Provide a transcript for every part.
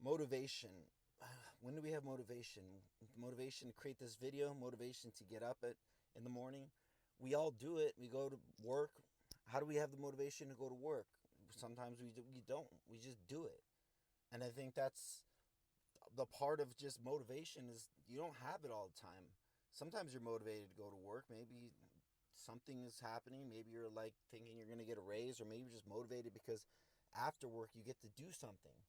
motivation. When do we have motivation? Motivation to create this video, motivation to get up in the morning. We all do it. We go to work. How do we have the motivation to go to work? Sometimes we don't. We just do it. And I think that's the part of just motivation is you don't have it all the time. Sometimes you're motivated to go to work. Maybe something is happening. Maybe you're like thinking you're going to get a raise, or maybe you're just motivated because after work you get to do something.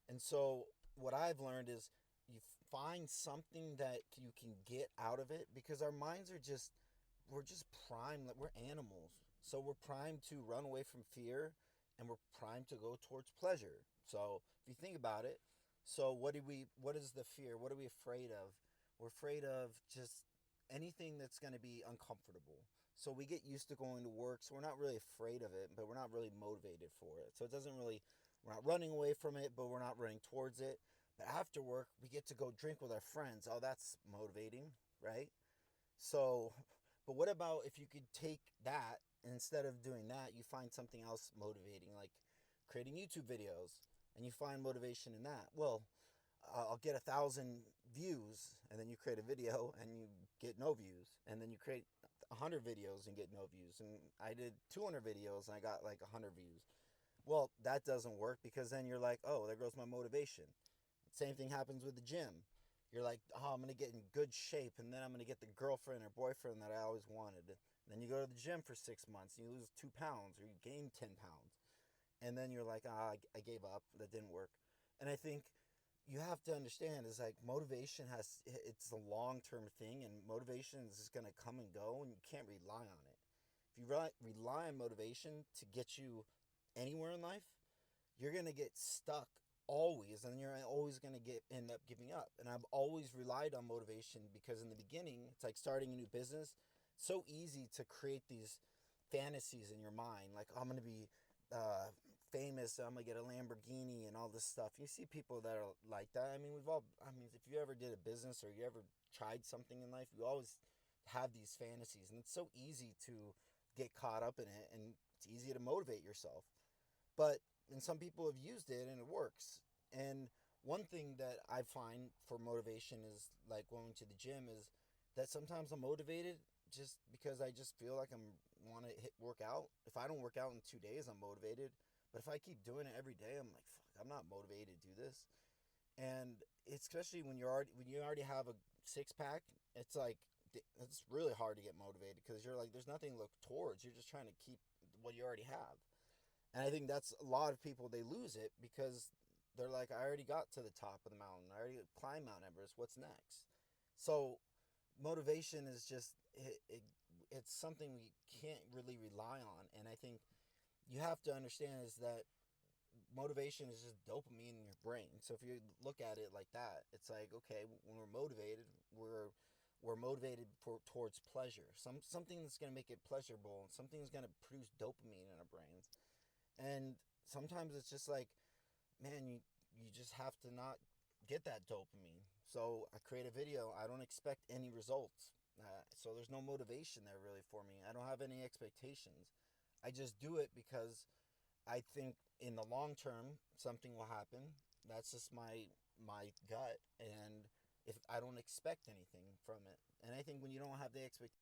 And so what I've learned is you find something that you can get out of it, because our minds are just, we're just primed. We're animals. So we're primed to run away from fear, and we're primed to go towards pleasure. So if you think about it, so what is the fear? What are we afraid of? We're afraid of just anything that's going to be uncomfortable. So we get used to going to work, so we're not really afraid of it, but we're not really motivated for it. So it doesn't really, we're not running away from it, but we're not running towards it. But after work, we get to go drink with our friends. Oh, that's motivating, right? So, but what about if you could take that, and instead of doing that, you find something else motivating, like creating YouTube videos, and you find motivation in that? Well, I'll get 1,000 views, and then you create a video and you get no views, and then you create 100 videos and get no views, and I did 200 videos and I got like 100 views. Well, that doesn't work, because then you're like, oh, there goes my motivation. Same thing happens with the gym. You're like, oh, I'm going to get in good shape, and then I'm going to get the girlfriend or boyfriend that I always wanted. And then you go to the gym for 6 months, and you lose 2 pounds, or you gain 10 pounds. And then you're like, I gave up. That didn't work. And I think you have to understand is like motivation it's a long-term thing, and motivation is just going to come and go, and you can't rely on it. If you rely on motivation to get you anywhere in life, you're going to get stuck always, and you're always going to end up giving up. And I've always relied on motivation, because in the beginning, it's like starting a new business. It's so easy to create these fantasies in your mind, like, oh, I'm going to be famous, I'm going to get a Lamborghini and all this stuff. You see people that are like that. I mean, if you ever did a business or you ever tried something in life, you always have these fantasies, and it's so easy to get caught up in it, and it's easy to motivate yourself. But and some people have used it and it works. And one thing that I find for motivation is like going to the gym, is that sometimes I'm motivated just because I just feel like I'm want to work out. If I don't work out in 2 days, I'm motivated. But if I keep doing it every day, I'm like, fuck, I'm not motivated to do this. And especially when you already have a six pack, it's like it's really hard to get motivated, because you're like, there's nothing to look towards. You're just trying to keep what you already have. And I think that's a lot of people, they lose it because they're like, I already got to the top of the mountain. I already climbed Mount Everest. What's next? So motivation is just, it's something we can't really rely on. And I think you have to understand is that motivation is just dopamine in your brain. So if you look at it like that, it's like, okay, when we're motivated, we're motivated towards pleasure. Something that's going to make it pleasurable, and something that's going to produce dopamine in our brains. And sometimes it's just like, man, you just have to not get that dopamine. So I create a video. I don't expect any results. So there's no motivation there really for me. I don't have any expectations. I just do it because I think in the long term something will happen. That's just my gut, and if I don't expect anything from it. And I think when you don't have the expectation